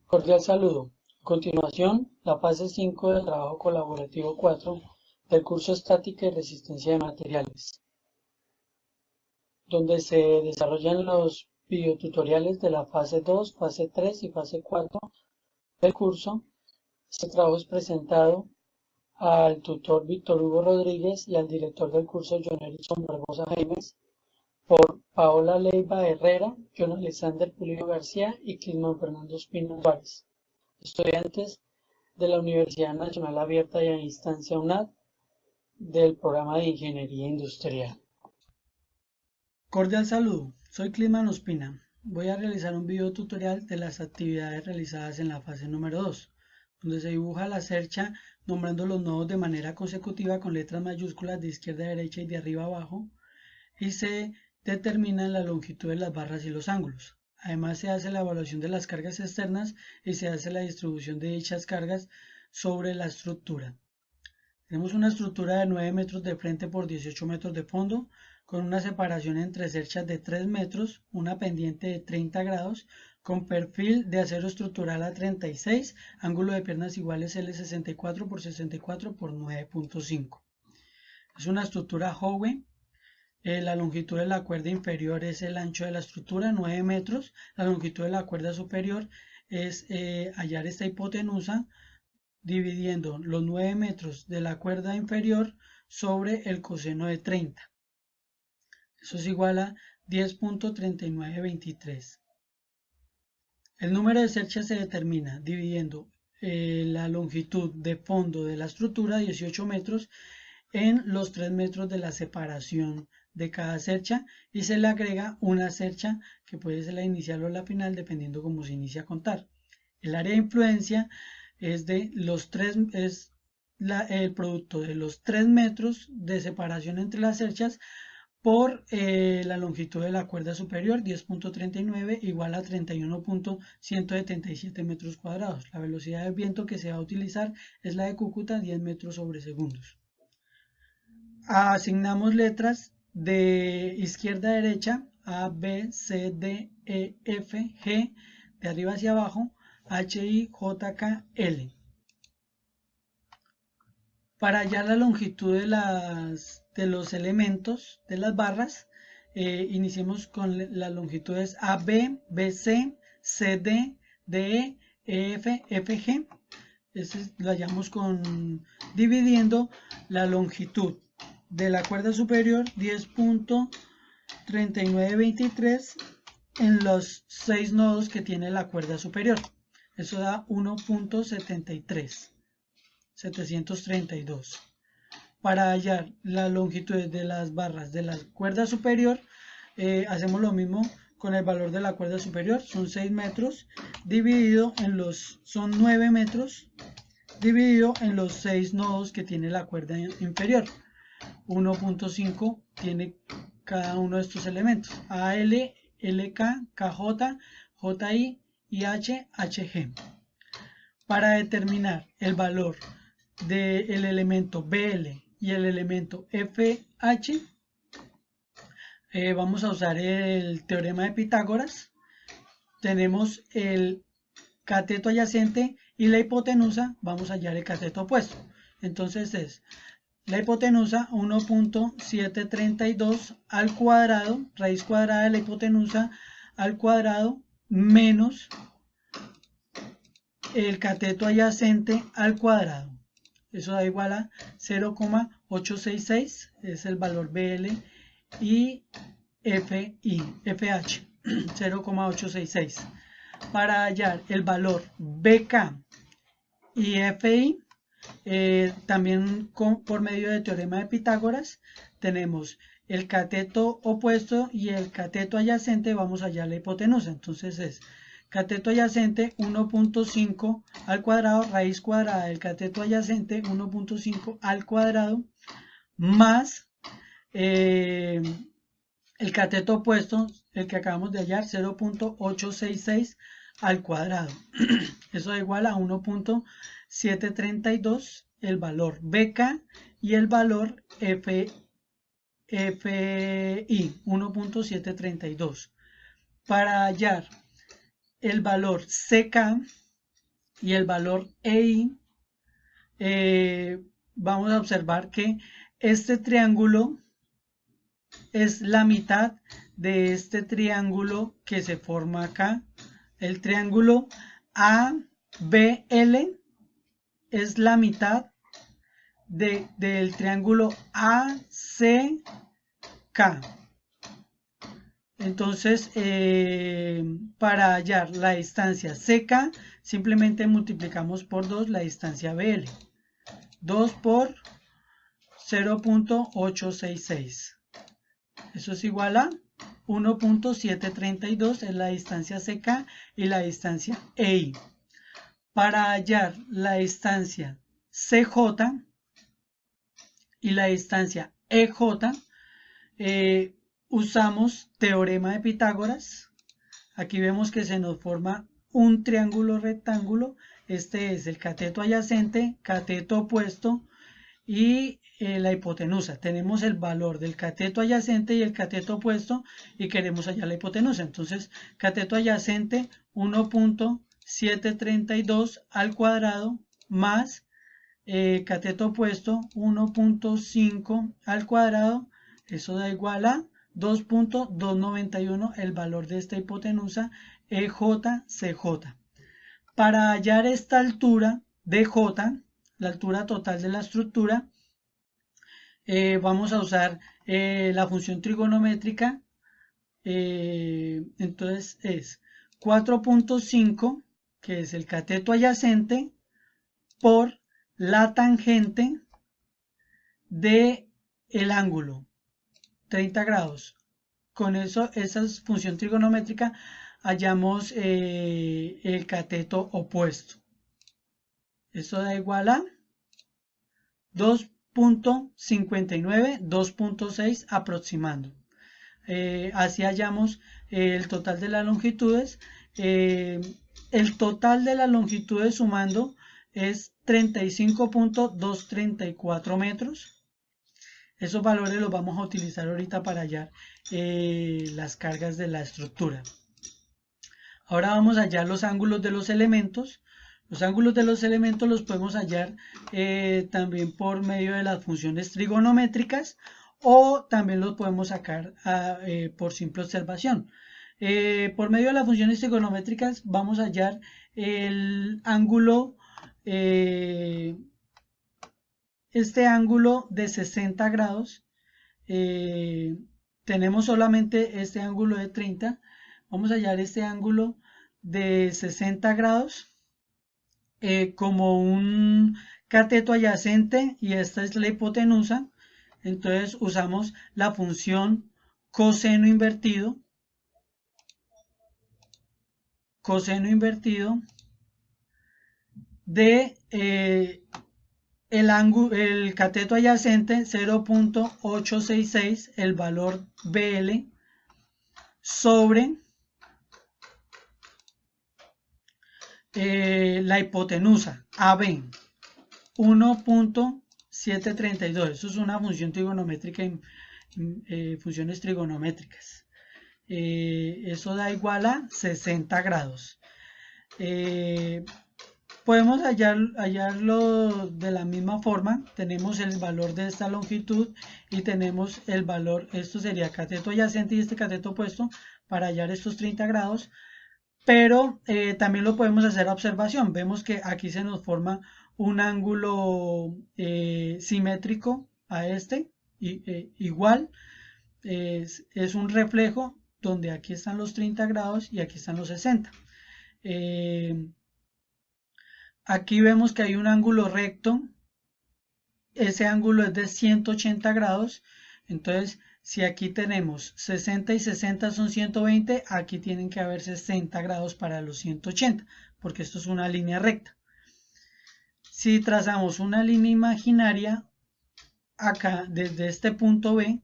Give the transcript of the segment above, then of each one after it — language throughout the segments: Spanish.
Cordial saludo. A continuación, la fase 5 del trabajo colaborativo 4 del curso Estática y Resistencia de Materiales, donde se desarrollan los videotutoriales de la fase 2, fase 3 y fase 4 del curso. Este trabajo es presentado al tutor Víctor Hugo Rodríguez y al director del curso John Erickson Barbosa Jaimes por Paola Leiva Herrera, John Alexander Pulido García y Clisman Fernando Espina Suárez, estudiantes de la Universidad Nacional Abierta y a Distancia UNAD del programa de Ingeniería Industrial. Cordial saludo, soy Clisman Ospina. Voy a realizar un video tutorial de las actividades realizadas en la fase número 2, donde se dibuja la cercha nombrando los nodos de manera consecutiva con letras mayúsculas de izquierda a derecha y de arriba a abajo, y se determina la longitud de las barras y los ángulos. Además se hace la evaluación de las cargas externas y se hace la distribución de dichas cargas sobre la estructura. Tenemos una estructura de 9 metros de frente por 18 metros de fondo, con una separación entre cerchas de 3 metros, una pendiente de 30 grados, con perfil de acero estructural a 36, ángulo de piernas iguales L64 por 64 por 9.5. Es una estructura Howe. La longitud de la cuerda inferior es el ancho de la estructura, 9 metros. La longitud de la cuerda superior es hallar esta hipotenusa dividiendo los 9 metros de la cuerda inferior sobre el coseno de 30. Eso es igual a 10.3923. El número de cerchas se determina dividiendo la longitud de fondo de la estructura, 18 metros, en los 3 metros de la separación de cada cercha, y se le agrega una cercha que puede ser la inicial o la final dependiendo cómo se inicia a contar. El área de influencia es de los 3, el producto de los 3 metros de separación entre las cerchas por la longitud de la cuerda superior, 10.39 igual a 31.177 metros cuadrados. La velocidad del viento que se va a utilizar es la de Cúcuta, 10 metros sobre segundos. Asignamos letras de izquierda a derecha, A, B, C, D, E, F, G, de arriba hacia abajo, H, I, J, K, L. Para hallar la longitud de los elementos de las barras, iniciemos con las longitudes AB, BC, CD, DE, EF, FG. Lo hallamos dividiendo la longitud de la cuerda superior, 10.3923, en los 6 nodos que tiene la cuerda superior. Eso da 1.732. Para hallar la longitud de las barras de la cuerda superior, hacemos lo mismo con el valor de la cuerda superior, son 6 metros, son 9 metros, dividido en los 6 nodos que tiene la cuerda inferior. 1.5 tiene cada uno de estos elementos, AL, LK, KJ, JI y HG. Para determinar el valor del elemento BL y el elemento FH, vamos a usar el teorema de Pitágoras. Tenemos el cateto adyacente y la hipotenusa, vamos a hallar el cateto opuesto. Entonces es la hipotenusa 1.732 al cuadrado, raíz cuadrada de la hipotenusa al cuadrado, menos el cateto adyacente al cuadrado. Eso da igual a 0,866, es el valor BL, y FH, 0,866. Para hallar el valor BK y FI, también por medio del teorema de Pitágoras, tenemos el cateto opuesto y el cateto adyacente, vamos a hallar la hipotenusa. Entonces es cateto adyacente 1.5 al cuadrado, raíz cuadrada del cateto adyacente 1.5 al cuadrado, más el cateto opuesto, el que acabamos de hallar, 0.866 al cuadrado. Eso da igual a 1.732, el valor BK y el valor FI, 1.732. Para hallar el valor CK, y el valor EI, vamos a observar que este triángulo es la mitad de este triángulo que se forma acá. El triángulo ABL es la mitad del triángulo ACK. Entonces, para hallar la distancia CK, simplemente multiplicamos por 2 la distancia BL. 2 por 0.866. Eso es igual a 1.732, es la distancia CK y la distancia EI. Para hallar la distancia CJ y la distancia EJ, usamos teorema de Pitágoras. Aquí vemos que se nos forma un triángulo rectángulo. Este es el cateto adyacente, cateto opuesto y la hipotenusa. Tenemos el valor del cateto adyacente y el cateto opuesto y queremos hallar la hipotenusa. Entonces, cateto adyacente 1.732 al cuadrado más cateto opuesto 1.5 al cuadrado. Eso da igual a 2.291, el valor de esta hipotenusa EJCJ. Para hallar esta altura de J, la altura total de la estructura, vamos a usar la función trigonométrica. Entonces es 4.5, que es el cateto adyacente, por la tangente de el ángulo 30 grados. Con eso, esa función trigonométrica, hallamos el cateto opuesto. Eso da igual a 2.59, 2.6 aproximando. Así hallamos el total de las longitudes. El total de las longitudes sumando es 35.234 metros. Esos valores los vamos a utilizar ahorita para hallar las cargas de la estructura. Ahora vamos a hallar los ángulos de los elementos. Los ángulos de los elementos los podemos hallar también por medio de las funciones trigonométricas o también los podemos sacar por simple observación. Por medio de las funciones trigonométricas vamos a hallar el ángulo, este ángulo de 60 grados. Tenemos solamente este ángulo de 30. Vamos a hallar este ángulo de 60 grados como un cateto adyacente y esta es la hipotenusa. Entonces usamos la función coseno invertido de el cateto adyacente 0.866, el valor BL, sobre la hipotenusa AB 1.732. Eso es una función trigonométrica en funciones trigonométricas. Eso da igual a 60 grados. Podemos hallarlo de la misma forma. Tenemos el valor de esta longitud y tenemos el valor, esto sería cateto adyacente y este cateto opuesto, para hallar estos 30 grados. Pero también lo podemos hacer a observación. Vemos que aquí se nos forma un ángulo simétrico a este, igual. Es un reflejo donde aquí están los 30 grados y aquí están los 60. Aquí vemos que hay un ángulo recto. Ese ángulo es de 180 grados. Entonces, si aquí tenemos 60 y 60 son 120, aquí tienen que haber 60 grados para los 180, porque esto es una línea recta. Si trazamos una línea imaginaria, acá desde este punto B,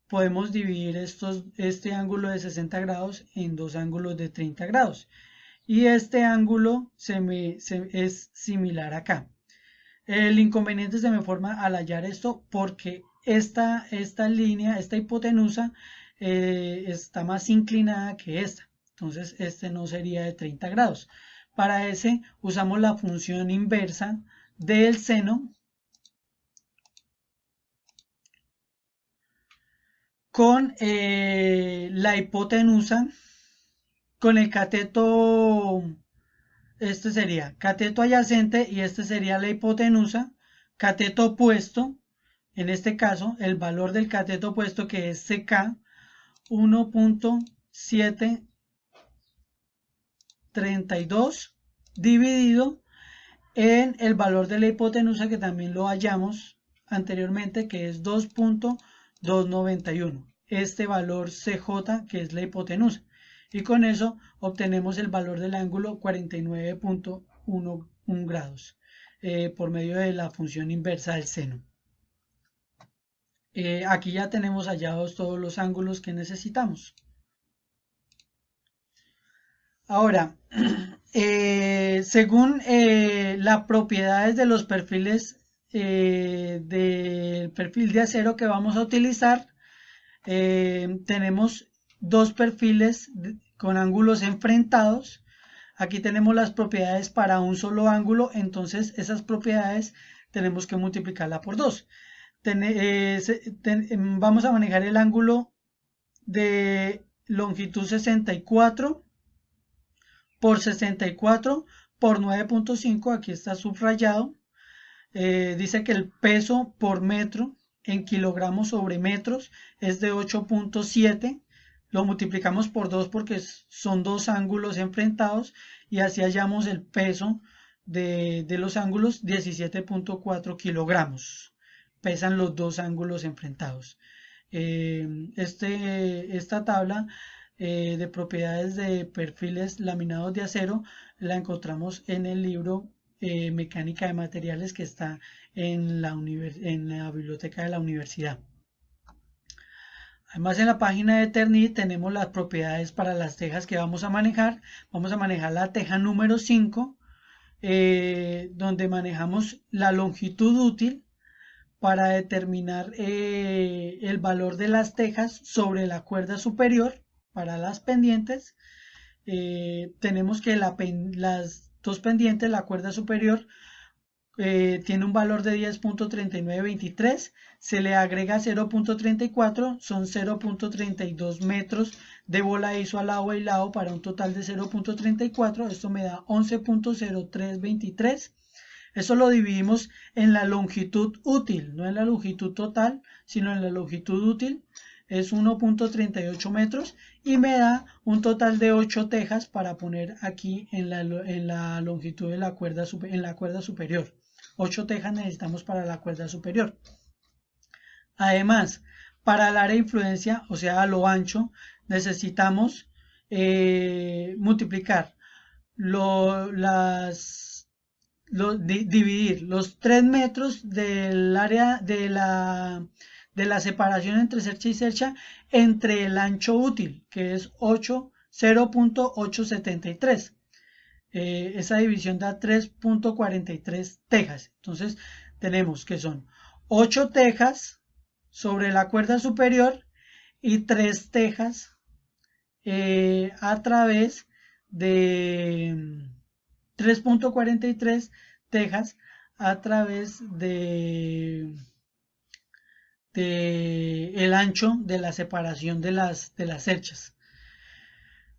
podemos dividir este ángulo de 60 grados en dos ángulos de 30 grados. Y este ángulo es similar acá. El inconveniente se me forma al hallar esto porque esta línea, esta hipotenusa, está más inclinada que esta. Entonces este no sería de 30 grados. Para ese usamos la función inversa del seno con la hipotenusa, con el cateto, este sería cateto adyacente y este sería la hipotenusa, cateto opuesto, en este caso el valor del cateto opuesto, que es CK, 1.732 dividido en el valor de la hipotenusa, que también lo hallamos anteriormente, que es 2.291. Este valor CJ, que es la hipotenusa. Y con eso obtenemos el valor del ángulo 49.11 grados por medio de la función inversa del seno. Aquí ya tenemos hallados todos los ángulos que necesitamos. Ahora, según las propiedades de los perfiles del perfil de acero que vamos a utilizar, tenemos dos perfiles con ángulos enfrentados. Aquí tenemos las propiedades para un solo ángulo, entonces esas propiedades tenemos que multiplicarla por 2. Vamos a manejar el ángulo de longitud 64 por 64 por 9.5, aquí está subrayado. Dice que el peso por metro en kilogramos sobre metros es de 8.7. Lo multiplicamos por 2 porque son dos ángulos enfrentados y así hallamos el peso de los ángulos, 17.4 kilogramos. Pesan los dos ángulos enfrentados. Esta tabla de propiedades de perfiles laminados de acero la encontramos en el libro Mecánica de Materiales, que está en la biblioteca de la universidad. Además, en la página de Eternit tenemos las propiedades para las tejas que vamos a manejar. Vamos a manejar la teja número 5, donde manejamos la longitud útil para determinar el valor de las tejas sobre la cuerda superior. Para las pendientes, tenemos que las dos pendientes, la cuerda superior tiene un valor de 10.3923, se le agrega 0.34, son 0.32 metros de voladizo al lado y lado para un total de 0.34, esto me da 11.0323. Eso lo dividimos en la longitud útil, no en la longitud total, sino en la longitud útil. Es 1.38 metros y me da un total de 8 tejas para poner aquí en la longitud de la cuerda, en la cuerda superior. 8 tejas necesitamos para la cuerda superior. Además, para el área de influencia, o sea, a lo ancho, necesitamos multiplicar dividir los 3 metros del área de la separación entre cercha y cercha entre el ancho útil, que es 0.873. Esa división da 3.43 tejas. Entonces tenemos que son 8 tejas sobre la cuerda superior y 3 tejas a través de 3.43 tejas a través de el ancho de la separación de las cerchas.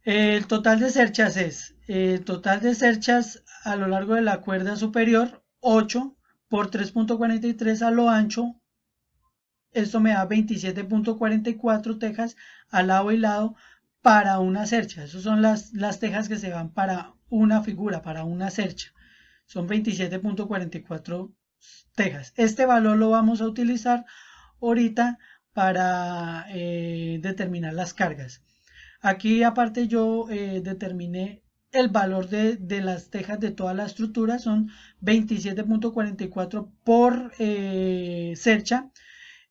El total de cerchas es total de cerchas a lo largo de la cuerda superior, 8 por 3.43 a lo ancho. Esto me da 27.44 tejas al lado y lado para una cercha. Esas son las tejas que se van para una figura, para una cercha. Son 27.44 tejas. Este valor lo vamos a utilizar ahorita para determinar las cargas. Aquí aparte yo determiné el valor de las tejas de toda la estructura, son 27.44 por cercha.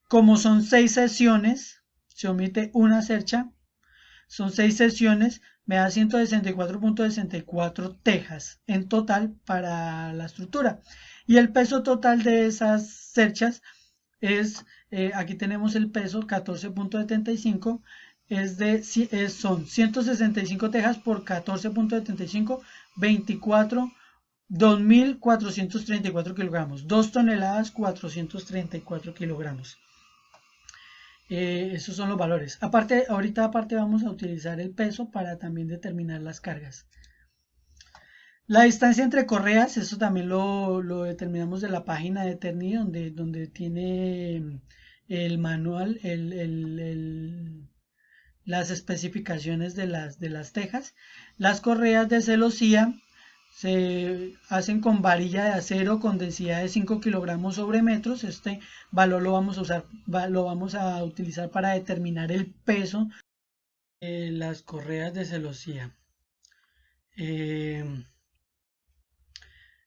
Como son 6 secciones, se omite una cercha, son 6 secciones, me da 164.64 tejas en total para la estructura. Y el peso total de esas cerchas es, aquí tenemos el peso, 14.75, son 165 tejas por 14.75, 2.434 kilogramos. 2 toneladas 434 kilogramos. Esos son los valores. Ahorita vamos a utilizar el peso para también determinar las cargas. La distancia entre correas, eso también lo determinamos de la página de Terni, donde tiene el manual, las especificaciones de las tejas. Las correas de celosía se hacen con varilla de acero con densidad de 5 kilogramos sobre metros. Este valor lo vamos a utilizar para determinar el peso de las correas de celosía.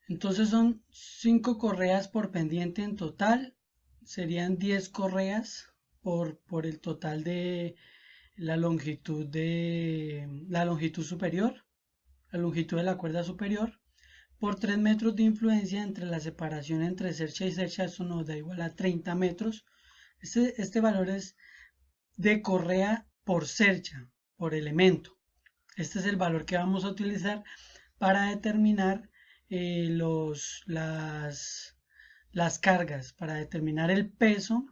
Entonces son 5 correas por pendiente en total. Serían 10 correas por el total de la longitud superior, la longitud de la cuerda superior, por 3 metros de influencia entre la separación entre cercha y cercha. Eso nos da igual a 30 metros. Este valor es de correa por cercha, por elemento. Este es el valor que vamos a utilizar para determinar las cargas, para determinar el peso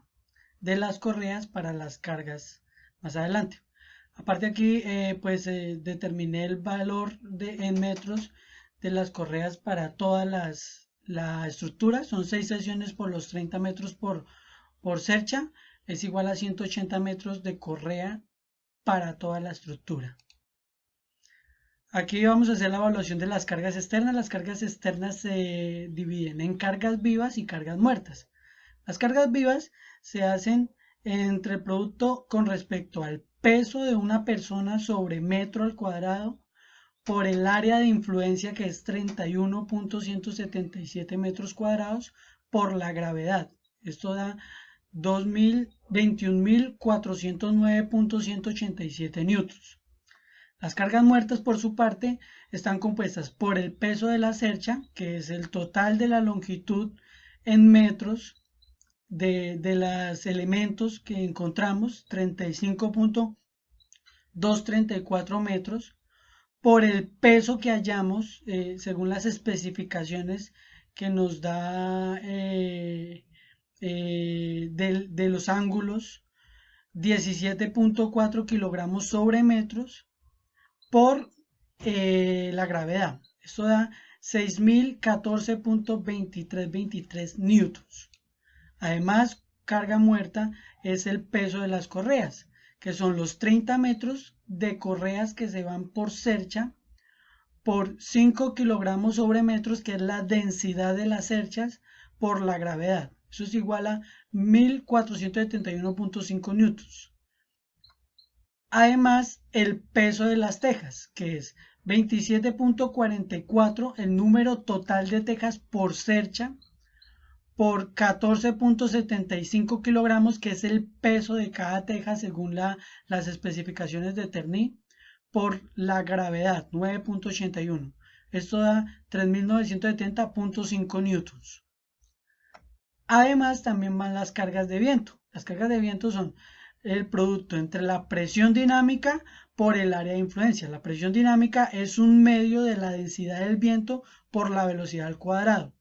de las correas para las cargas más adelante. Aparte aquí determiné el valor en metros de las correas para toda la estructura. Son 6 secciones por los 30 metros por cercha. Es igual a 180 metros de correa para toda la estructura. Aquí vamos a hacer la evaluación de las cargas externas. Las cargas externas se dividen en cargas vivas y cargas muertas. Las cargas vivas se hacen entre el producto con respecto al peso de una persona sobre metro al cuadrado por el área de influencia, que es 31.177 metros cuadrados, por la gravedad. Esto da 21.409.187 newtons. Las cargas muertas, por su parte, están compuestas por el peso de la cercha, que es el total de la longitud en metros de los elementos que encontramos, 35.234 metros, por el peso que hallamos según las especificaciones que nos da de los ángulos, 17.4 kilogramos sobre metros, por la gravedad. Esto da 6.014.2323 newtons. Además, carga muerta es el peso de las correas, que son los 30 metros de correas que se van por cercha por 5 kilogramos sobre metros, que es la densidad de las cerchas, por la gravedad. Eso es igual a 1.471.5 newtons. Además, el peso de las tejas, que es 27.44, el número total de tejas por cercha, por 14.75 kilogramos, que es el peso de cada teja según las especificaciones de Terni, por la gravedad, 9.81. Esto da 3.970.5 newtons. Además, también van las cargas de viento. Las cargas de viento son el producto entre la presión dinámica por el área de influencia. La presión dinámica es un medio de la densidad del viento por la velocidad al cuadrado.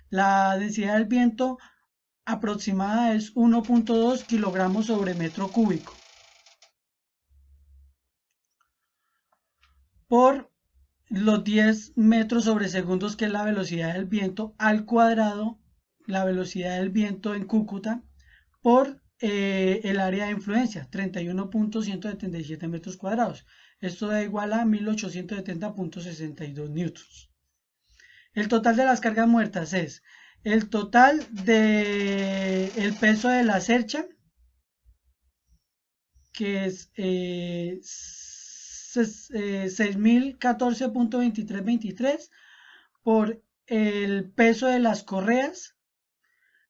La densidad del viento aproximada es 1.2 kilogramos sobre metro cúbico. Por los 10 metros sobre segundos, que es la velocidad del viento al cuadrado, la velocidad del viento en Cúcuta, por el área de influencia, 31.177 metros cuadrados. Esto da igual a 1870.62 newtons. El total de las cargas muertas es el total del peso de la cercha, que es 6.014.2323, por el peso de las correas,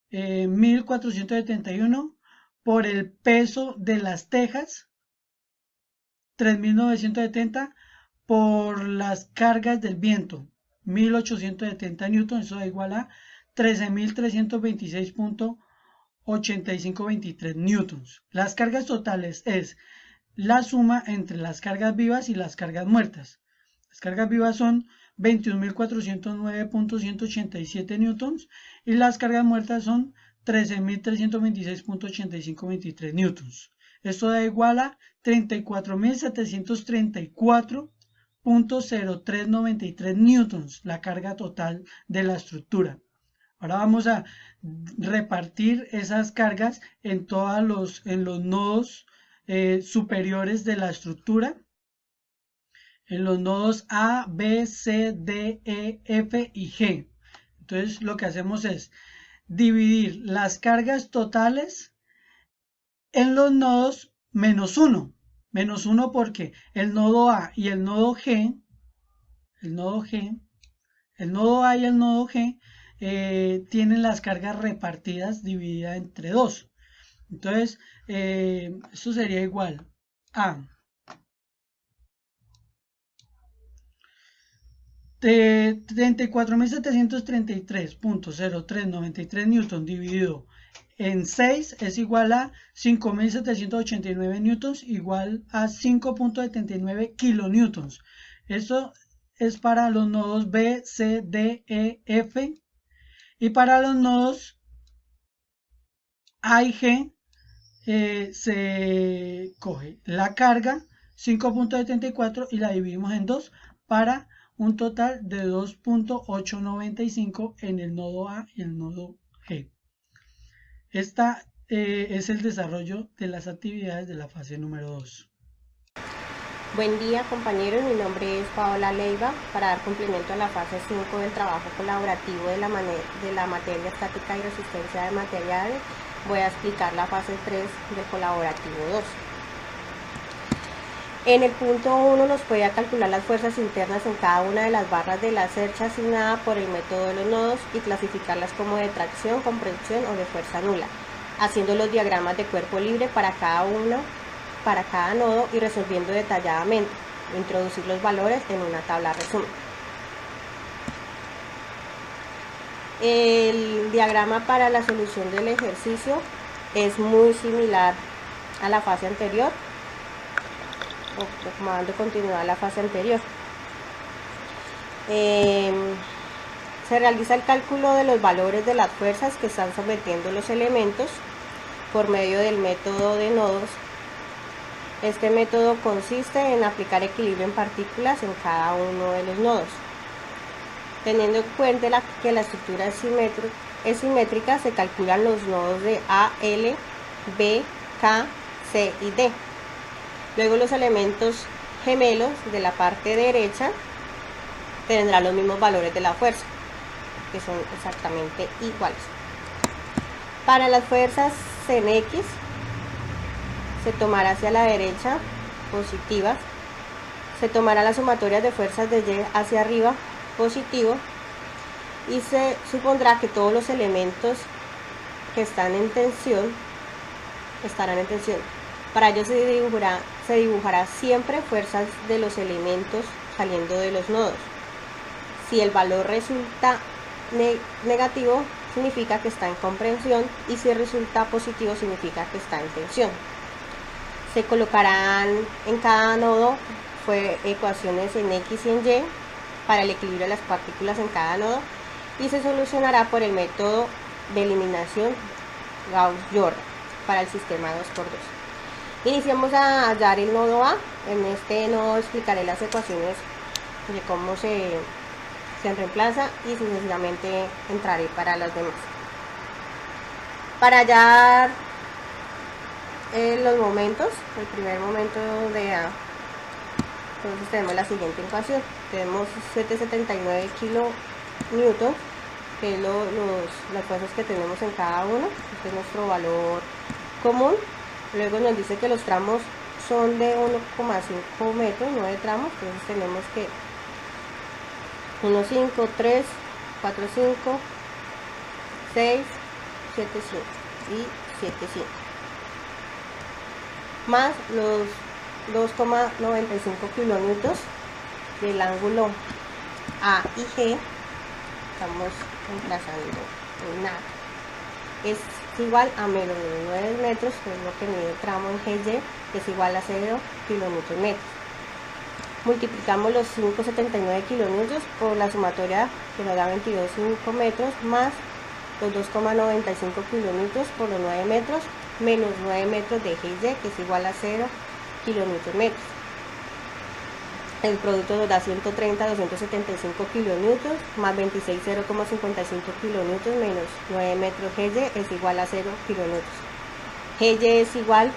1.471, por el peso de las tejas, 3.970, por las cargas del viento, 1.870 newtons. Eso da igual a 13.326.8523 newtons. Las cargas totales es la suma entre las cargas vivas y las cargas muertas. Las cargas vivas son 21.409.187 newtons y las cargas muertas son 13.326.8523 newtons. Esto da igual a 34.734.0393 newtons, la carga total de la estructura. Ahora vamos a repartir esas cargas en los nodos superiores de la estructura, en los nodos A, B, C, D, E, F y G. Entonces lo que hacemos es dividir las cargas totales en los nodos menos 1. Menos 1 porque el nodo A y el nodo G, el nodo A y el nodo G tienen las cargas repartidas divididas entre 2. Entonces, esto sería igual a 34.733.0393 newtons dividido en 6 es igual a 5.789 newtons, igual a 5.79 kilonewtons. Esto es para los nodos B, C, D, E, F, y para los nodos A y G se coge la carga 5.74 y la dividimos en 2 para un total de 2.895 en el nodo A y el nodo G. Esta es el desarrollo de las actividades de la fase número 2. Buen día, compañeros, mi nombre es Paola Leiva. Para dar cumplimiento a la fase 5 del trabajo colaborativo de la materia estática y resistencia de materiales, voy a explicar la fase 3 del colaborativo 2. En el punto 1 nos puede calcular las fuerzas internas en cada una de las barras de la cercha asignada por el método de los nodos y clasificarlas como de tracción, compresión o de fuerza nula, haciendo los diagramas de cuerpo libre para cada nodo y resolviendo detalladamente, introducir los valores en una tabla resumen. El diagrama para la solución del ejercicio es muy similar a la fase anterior, o como dando continuidad a la fase anterior. Se realiza el cálculo de los valores de las fuerzas que están sometiendo los elementos por medio del método de nodos. Este método consiste en aplicar equilibrio en partículas en cada uno de los nodos. Teniendo en cuenta que la estructura es simétrica, se calculan los nodos de A, L, B, K, C y D. Luego los elementos gemelos de la parte derecha tendrán los mismos valores de la fuerza, que son exactamente iguales. Para las fuerzas en X, se tomará hacia la derecha positivas, se tomará las sumatorias de fuerzas de Y hacia arriba positivo y se supondrá que todos los elementos que están en tensión estarán en tensión. Para ello se dibujará siempre fuerzas de los elementos saliendo de los nodos. Si el valor resulta negativo, significa que está en comprensión, y si resulta positivo, significa que está en tensión. Se colocarán en cada nodo ecuaciones en X y en Y para el equilibrio de las partículas en cada nodo y se solucionará por el método de eliminación Gauss-Jordan para el sistema 2×2. Iniciamos a hallar el nodo A. En este nodo explicaré las ecuaciones de cómo se reemplaza y sucesivamente entraré para las demás. Para hallar los momentos, el primer momento de A, entonces tenemos la siguiente ecuación. Tenemos 779 kilonewtons, que es las fuerzas que tenemos en cada uno. Este es nuestro valor común. Luego nos dice que los tramos son de 1,5 metros, 9 tramos, entonces tenemos que 1, 5, 3, 4, 5, 6, 7, 5 y 7, 5. Más los 2,95 kilonewtons del ángulo A y G, estamos reemplazando en nada. Es igual a menos de 9 metros, que es lo que mide el tramo en GY, que es igual a 0 kilonewton metros. multiplicamos los 5,79 kilonewtons por la sumatoria que nos da 22,5 metros más los 2,95 kilonewtons por los 9 metros menos 9 metros de G y Y, que es igual a 0 kilonewton metros. El producto nos da 130,275 kilonewtons más 26,0,55 kilonewtons menos 9 metros G y es igual a 0 kilonewtons. G y es igual,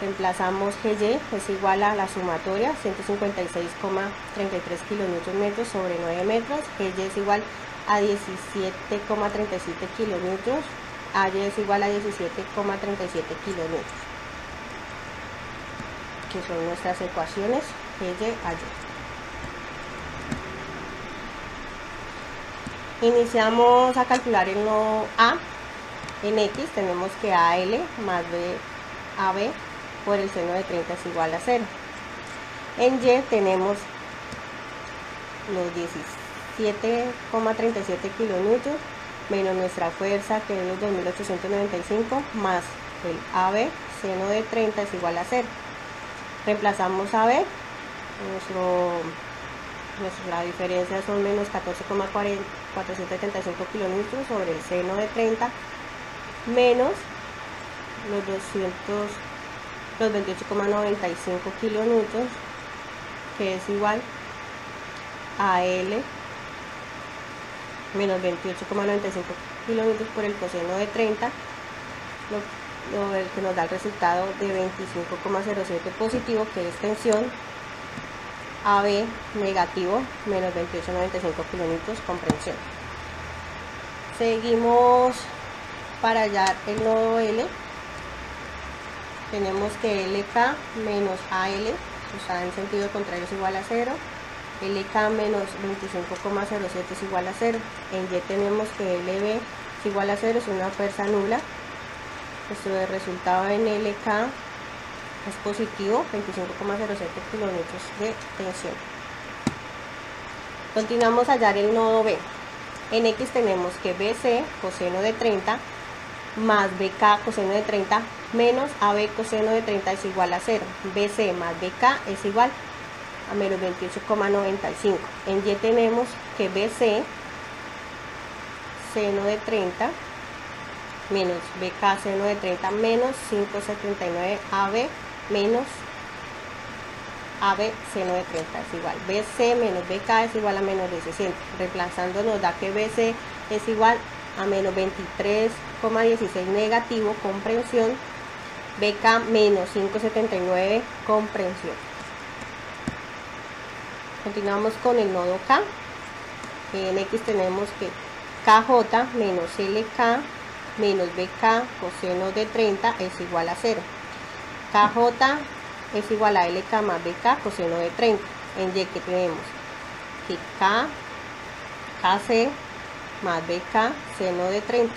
reemplazamos G y es igual a la sumatoria 156,33 kilonewtons metros sobre 9 metros. G y es igual a 17,37 kilonewtons. A y es igual a 17,37 kilonewtons, que son nuestras ecuaciones G y A y. Iniciamos a calcular el nodo A. En X tenemos que AL más AB por el seno de 30 es igual a 0. En Y tenemos los 17,37 kilonewtons menos nuestra fuerza, que es los 2.895, más el AB, seno de 30 es igual a 0. Reemplazamos AB, nuestra diferencia son menos 14,475 kilonewtons sobre el seno de 30 menos los 28,95 kilonewtons, que es igual a L menos 28,95 kilonewtons por el coseno de 30, que nos da el resultado de 25,07 positivo, que es tensión, AB negativo menos 28,95 kilonewtons comprensión. Seguimos para hallar el nodo L. Tenemos que LK menos AL, o sea, en sentido contrario, es igual a 0. LK menos 25,07 es igual a 0. En Y tenemos que LB es igual a 0, es una fuerza nula. Nuestro resultado en LK es positivo, 25,07 kilonewtons de tensión. Continuamos a hallar el nodo B. En X tenemos que BC, coseno de 30, más BK, coseno de 30, menos AB, coseno de 30 es igual a 0. BC más BK es igual a menos 28,95. En Y tenemos que BC, seno de 30, menos BK, seno de 30, menos 5,79 AB, menos AB, seno de 30 es igual. BC menos BK es igual a menos 17. Reemplazando nos da que BC es igual a menos 23,16 negativo, comprensión. BK menos 5,79 comprensión. Continuamos con el nodo K. En X tenemos que KJ menos LK menos BK coseno de 30 es igual a 0. KJ es igual a LK más BK coseno de 30. En Y que tenemos que KC más BK seno de 30.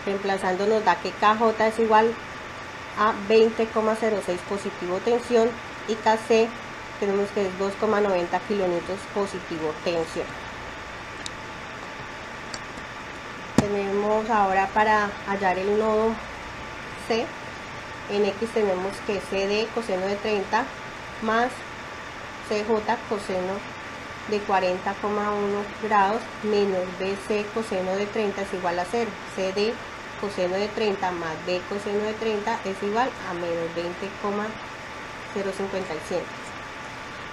Reemplazando nos da que KJ es igual a 20,06 positivo tensión y KC tenemos que es 2,90 kilonewtons positivo tensión. Tenemos ahora para hallar el nodo C. En X tenemos que CD coseno de 30 más CJ coseno de 40,1 grados menos BC coseno de 30 es igual a 0. CD coseno de 30 más B coseno de 30 es igual a menos 20,057.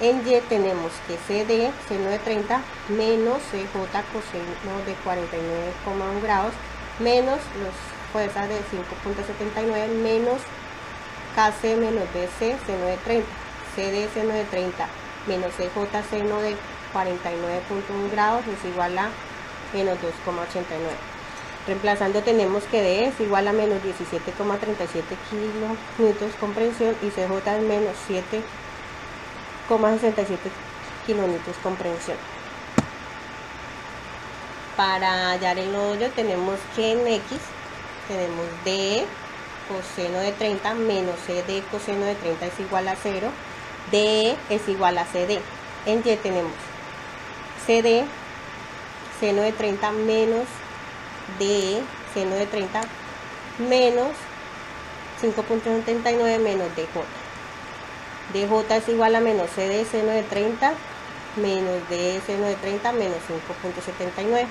En Y tenemos que CD, seno de 30, menos CJ coseno de 49,1 grados, menos las fuerzas de 5,79, menos KC menos BC, seno de 30. CD, seno de 30, menos CJ, seno de 49,1 grados, es igual a menos 2,89. Reemplazando tenemos que D es igual a menos 17,37 kilonewtons comprensión y CJ es menos 7,67 kilonewtons comprensión. Para hallar el nodo Y tenemos que en X tenemos D coseno de 30 menos CD coseno de 30 es igual a 0. DE es igual a CD. En Y tenemos CD seno de 30 menos DE seno de 30 menos 5,79 menos DJ. DJ es igual a menos C de seno de 30 menos D de seno de 30 menos 5.79.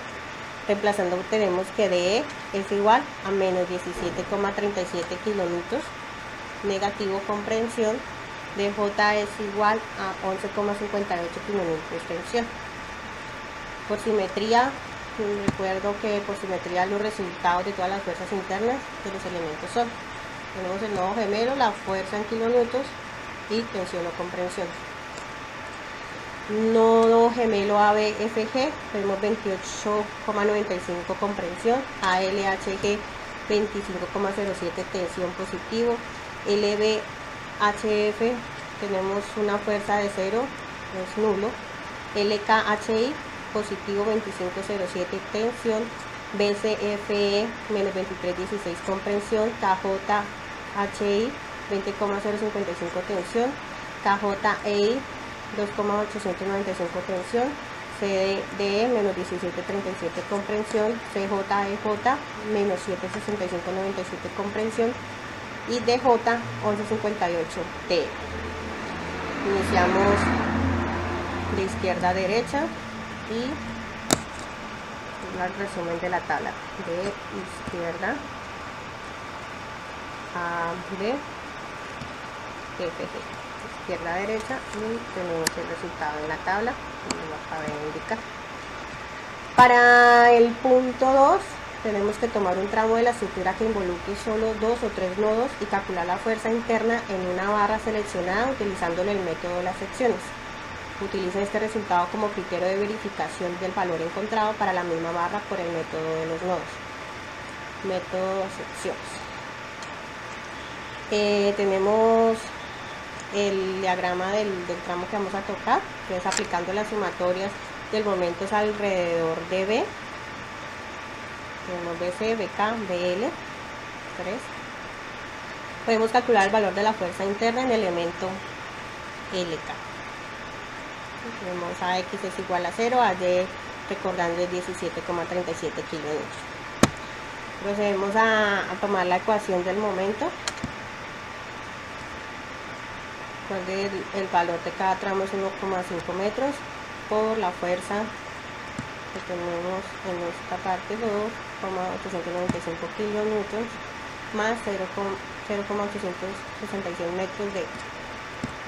Reemplazando tenemos que DE es igual a menos 17,37 kilonewtons, negativo comprensión. DJ es igual a 11,58 kilonewtons tensión. Por simetría, recuerdo que por simetría los resultados de todas las fuerzas internas de los elementos son: tenemos el nodo gemelo, la fuerza en kilonewtons y tensión o comprensión. Nodo gemelo ABFG, tenemos 28,95 comprensión, ALHG 25,07 tensión positivo, LBHF tenemos una fuerza de 0, es nulo, LKHI positivo 25,07 tensión, BCFE menos 23,16 comprensión, KJHI 20,055 tensión, KJEI 2,895 tensión, CDE menos 17,37 comprensión, CJEJ menos 7,6597 comprensión y DJ 11,58 T. Iniciamos de izquierda a derecha y el resumen de la tabla: de izquierda a B, FG. Izquierda a derecha y tenemos el resultado en la tabla, como lo acabé de indicar. Para el punto 2 tenemos que tomar un tramo de la estructura que involucre solo 2 o 3 nodos y calcular la fuerza interna en una barra seleccionada utilizando el método de las secciones. Utiliza este resultado como criterio de verificación del valor encontrado para la misma barra por el método de los nodos. Método secciones. Tenemos el diagrama del tramo que vamos a tocar, que es aplicando las sumatorias del momentos alrededor de B. Tenemos BC, BK, BL, 3. Podemos calcular el valor de la fuerza interna en el elemento LK. Tenemos AX es igual a 0, AY recordando es 17,37 kilonewtons. Procedemos a tomar la ecuación del momento. El valor de cada tramo es 1,5 metros por la fuerza que tenemos en esta parte, 2,895 kilonewtons más 0,866 metros de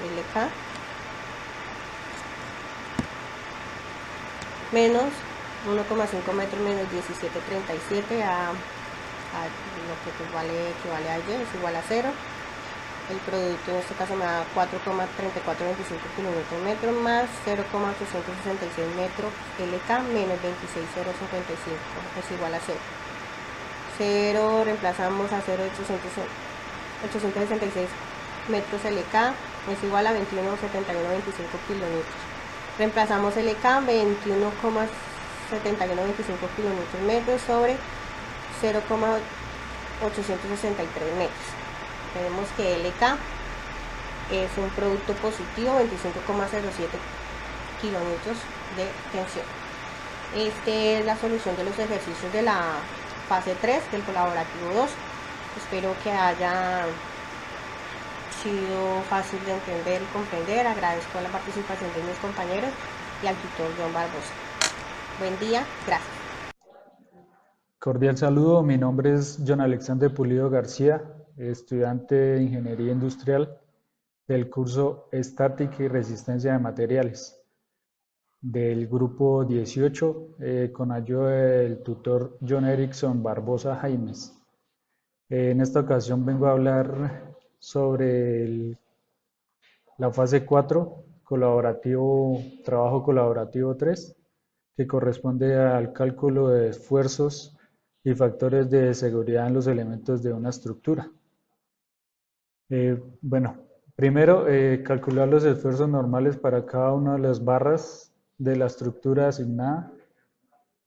LK menos 1,5 metros menos 17,37 a lo que equivale a Y es igual a 0. El producto en este caso me da 4,3425 kilómetros metros más 0,866 metros LK menos 26,055 es igual a 0. 0 reemplazamos a 0,866 metros LK es igual a 21,7125 kilómetros. Reemplazamos LK 21,7125 kilómetros metros sobre 0,863 metros. Tenemos que LK es un producto positivo, 25,07 kilonewtons de tensión. Esta es la solución de los ejercicios de la fase 3 del colaborativo 2. Espero que haya sido fácil de entender y comprender. Agradezco la participación de mis compañeros y al tutor John Barbosa. Buen día, gracias. Cordial saludo, mi nombre es John Alexander Pulido García, estudiante de Ingeniería Industrial del curso Estática y Resistencia de Materiales del grupo 18 con ayuda del tutor John Erickson Barbosa Jaimes. En esta ocasión vengo a hablar sobre la fase 4, trabajo colaborativo 3, que corresponde al cálculo de esfuerzos y factores de seguridad en los elementos de una estructura. Primero, calcular los esfuerzos normales para cada una de las barras de la estructura asignada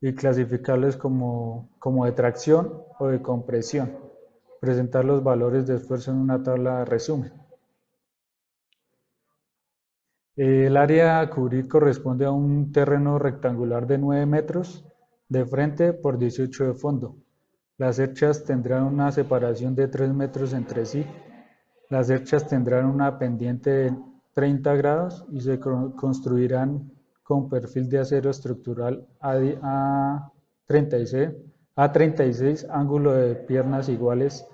y clasificarlos como de tracción o de compresión. Presentar los valores de esfuerzo en una tabla de resumen. El área a cubrir corresponde a un terreno rectangular de 9 metros de frente por 18 de fondo. Las cerchas tendrán una separación de 3 metros entre sí. Las cerchas tendrán una pendiente 30 grados y se construirán con perfil de acero estructural A36, ángulo de piernas iguales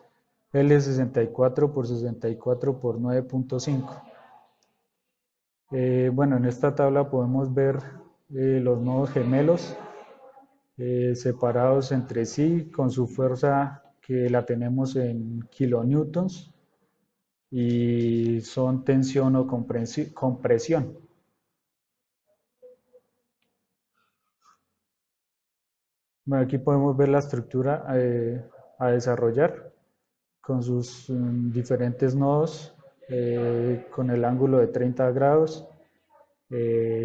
L64 por 64 por 9.5. Bueno, en esta tabla podemos ver los nodos gemelos separados entre sí con su fuerza que la tenemos en kilonewtons y son tensión o compresión. Bueno, aquí podemos ver la estructura a desarrollar con sus diferentes nodos con el ángulo de 30 grados.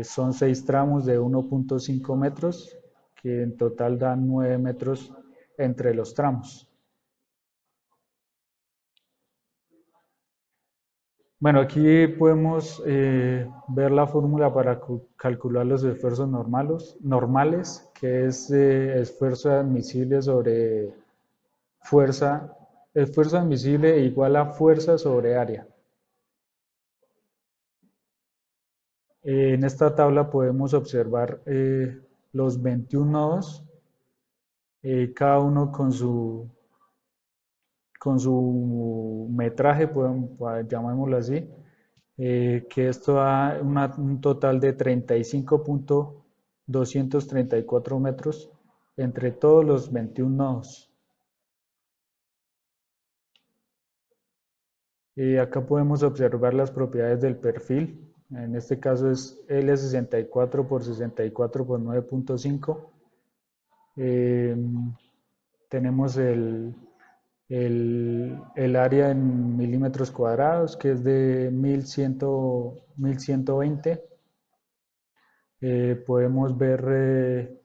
Son 6 tramos de 1.5 metros que en total dan 9 metros entre los tramos. Bueno, aquí podemos ver la fórmula para calcular los esfuerzos normales, que es esfuerzo admisible sobre fuerza, esfuerzo admisible igual a fuerza sobre área. En esta tabla podemos observar los 21 nodos, cada uno con su metraje, llamémoslo así, que esto da un total de 35.234 metros entre todos los 21 nodos. Acá podemos observar las propiedades del perfil. En este caso es L64 por 64 por 9.5. Tenemos el área en milímetros cuadrados, que es de 1120. Podemos ver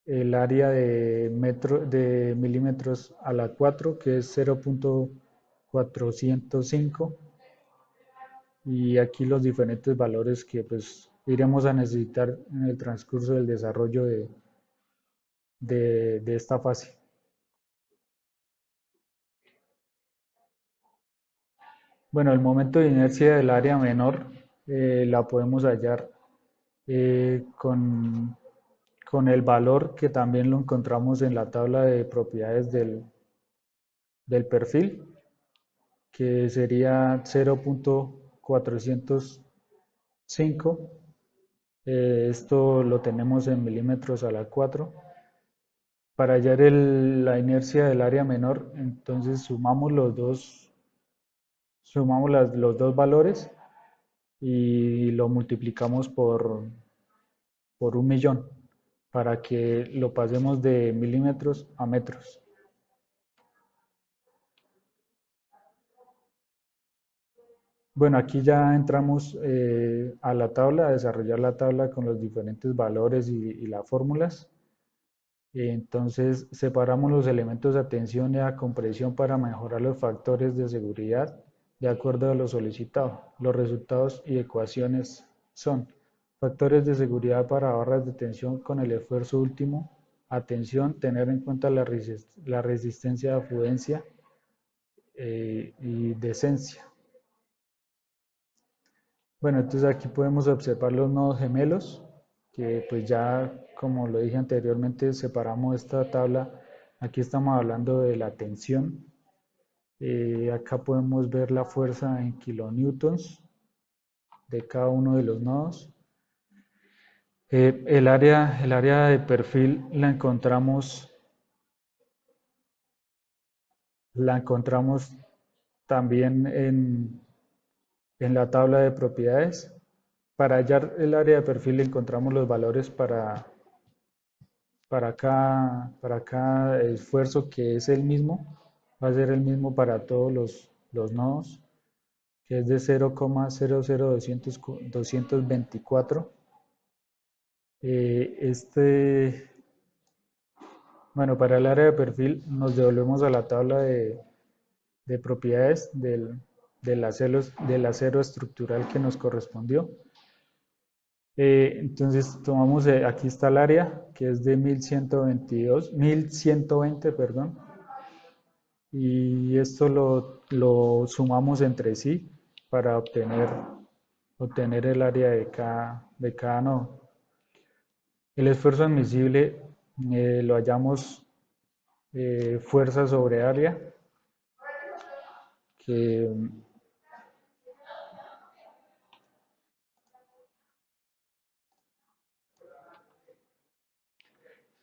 el área de milímetros a la 4, que es 0.405. Y aquí los diferentes valores que pues iremos a necesitar en el transcurso del desarrollo de esta fase. Bueno, el momento de inercia del área menor la podemos hallar con el valor que también lo encontramos en la tabla de propiedades del perfil, que sería 0.405. Esto lo tenemos en milímetros a la 4. Para hallar la inercia del área menor, entonces sumamos los dos valores y lo multiplicamos por 1.000.000 para que lo pasemos de milímetros a metros. Bueno, aquí ya entramos a la tabla, a desarrollar la tabla con los diferentes valores y las fórmulas. Entonces separamos los elementos de tensión y de compresión para mejorar los factores de seguridad de acuerdo a lo solicitado. Los resultados y ecuaciones son factores de seguridad para barras de tensión con el esfuerzo último. Atención, tener en cuenta la resistencia de afluencia y descencia. Bueno, entonces aquí podemos observar los nodos gemelos, que pues ya como lo dije anteriormente separamos esta tabla. Aquí estamos hablando de la tensión. Acá podemos ver la fuerza en kilonewtons de cada uno de los nodos. El área de perfil la encontramos también en la tabla de propiedades. Para hallar el área de perfil encontramos los valores para cada esfuerzo, que es el mismo, va a ser el mismo para todos los nodos, que es de 0,00224. Bueno, para el área de perfil nos devolvemos a la tabla de propiedades del acero estructural que nos correspondió. Entonces tomamos, aquí está el área, que es de 1120, perdón, y esto lo sumamos entre sí para obtener obtener el área de cada nodo. El esfuerzo admisible lo hallamos fuerza sobre área, que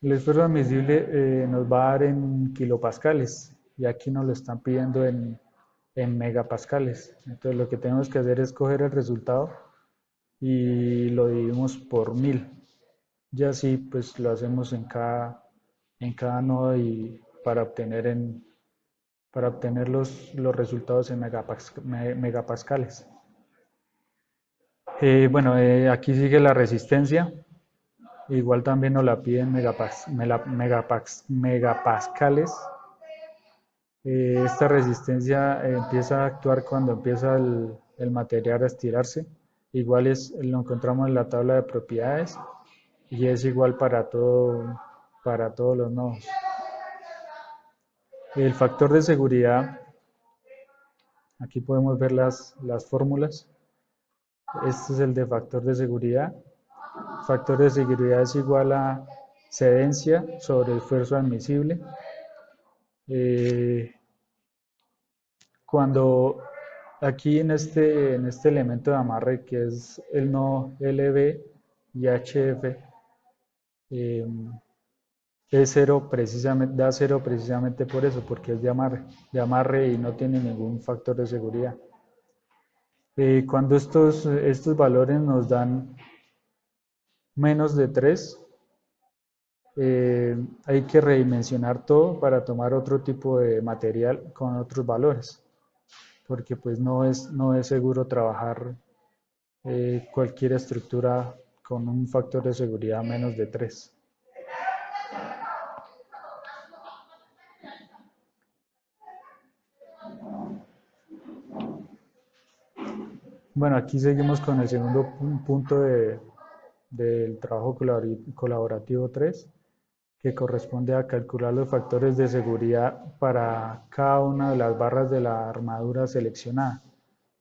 el esfuerzo admisible nos va a dar en kilopascales y aquí nos lo están pidiendo en megapascales. Entonces lo que tenemos que hacer es coger el resultado y lo dividimos por 1000. Y así pues lo hacemos en cada nodo y para obtener los resultados en megapascales. Bueno, aquí sigue la resistencia. Igual también nos la piden megapascales. Esta resistencia empieza a actuar cuando empieza el material a estirarse. Igual lo encontramos en la tabla de propiedades y es igual para todos los nodos. El factor de seguridad, aquí podemos ver las fórmulas. Este es el de factor de seguridad. Factor de seguridad es igual a cedencia sobre esfuerzo admisible. Cuando aquí en este elemento de amarre que es el nodo LB y HF, es cero precisamente, da 0 precisamente por eso, porque es de amarre y no tiene ningún factor de seguridad. Cuando estos valores nos dan menos de 3, hay que redimensionar todo para tomar otro tipo de material con otros valores, porque pues no es seguro trabajar cualquier estructura con un factor de seguridad menos de 3. Bueno, aquí seguimos con el segundo punto del trabajo colaborativo 3, que corresponde a calcular los factores de seguridad para cada una de las barras de la armadura seleccionada.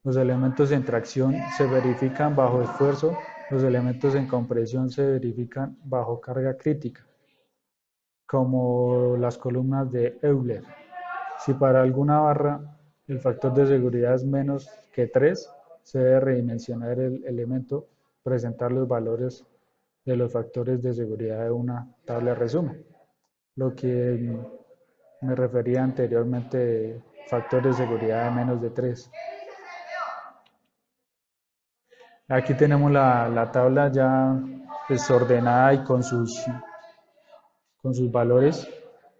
Los elementos en tracción se verifican bajo esfuerzo, los elementos en compresión se verifican bajo carga crítica, como las columnas de Euler. Si para alguna barra el factor de seguridad es menos que 3, se debe redimensionar el elemento, presentar los valores de los factores de seguridad de una tabla de resumen. Lo que me refería anteriormente, factor de seguridad de menos de 3. Aquí tenemos la tabla ya desordenada y con sus valores.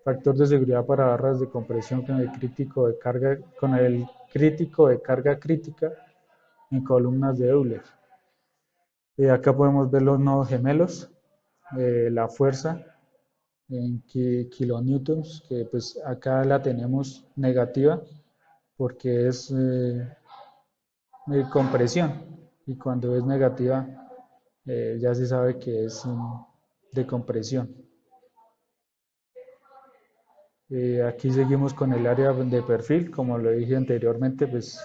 Factor de seguridad para barras de compresión con el crítico de carga crítica en columnas de Euler. Acá podemos ver los nodos gemelos, la fuerza en kilonewtons, que pues acá la tenemos negativa porque es compresión, y cuando es negativa ya se sabe que es de compresión. Aquí seguimos con el área de perfil, como lo dije anteriormente, pues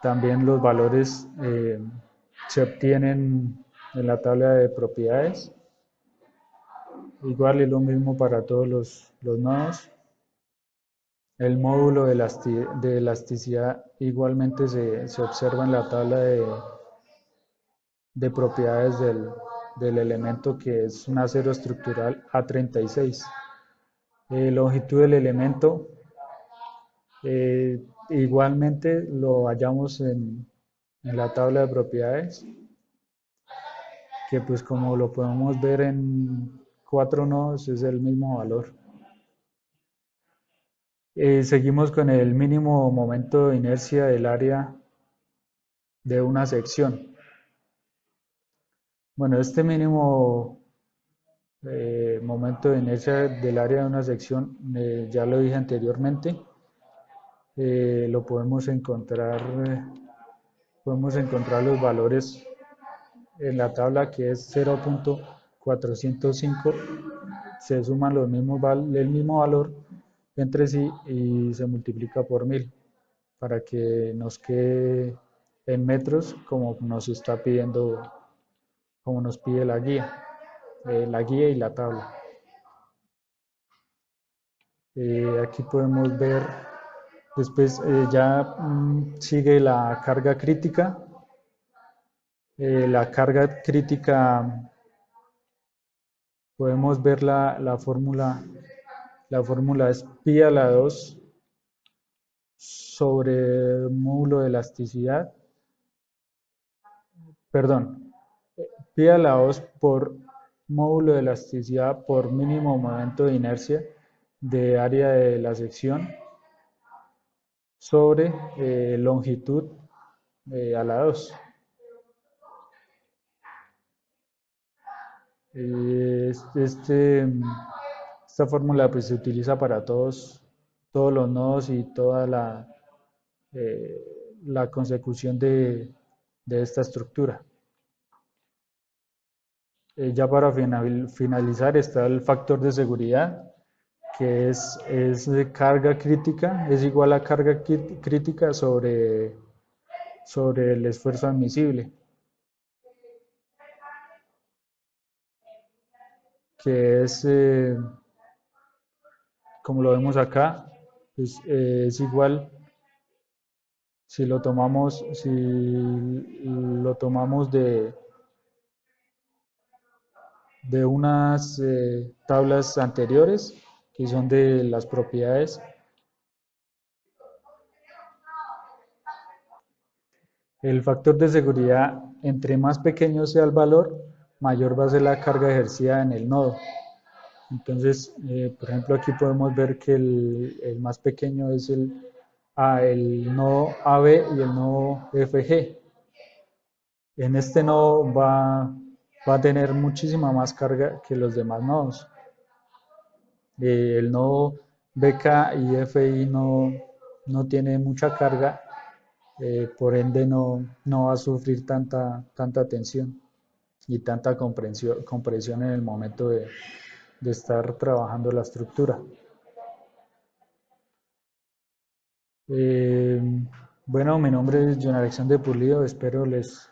también los valores se obtienen en la tabla de propiedades. Igual es lo mismo para todos los nodos. El módulo de elasticidad igualmente se observa en la tabla de propiedades del elemento, que es un acero estructural A36. Longitud del elemento igualmente lo hallamos en la tabla de propiedades, que pues como lo podemos ver en 4 nodos es el mismo valor. Seguimos con el mínimo momento de inercia del área de una sección. Bueno, este mínimo momento de inercia del área de una sección, ya lo dije anteriormente, lo podemos encontrar los valores en la tabla, que es 0.405, se suman el mismo valor entre sí y se multiplica por 1000 para que nos quede en metros como nos está pidiendo, como nos pide la guía y la tabla. Aquí podemos ver, después ya sigue la carga crítica. La carga crítica, podemos ver la fórmula. La fórmula es pi a la 2 sobre módulo de elasticidad, perdón, pi a la 2 por módulo de elasticidad por mínimo momento de inercia de área de la sección sobre longitud a la 2. Esta fórmula pues se utiliza para todos los nodos y toda la consecución de esta estructura. Ya para finalizar está el factor de seguridad, que es de carga crítica, es igual a carga crítica sobre el esfuerzo admisible, que es, como lo vemos acá, pues, es igual si lo tomamos de unas tablas anteriores, que son de las propiedades. El factor de seguridad, entre más pequeño sea el valor, mayor va a ser la carga ejercida en el nodo. Entonces, por ejemplo, aquí podemos ver que el más pequeño es el nodo AB y el nodo FG. En este nodo va a tener muchísima más carga que los demás nodos. El nodo BK y FI no tiene mucha carga, por ende no va a sufrir tanta tensión y tanta compresión en el momento de estar trabajando la estructura. Bueno, mi nombre es John Alexander Pulido, espero les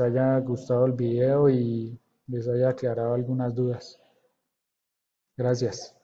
haya gustado el video y les haya aclarado algunas dudas. Gracias.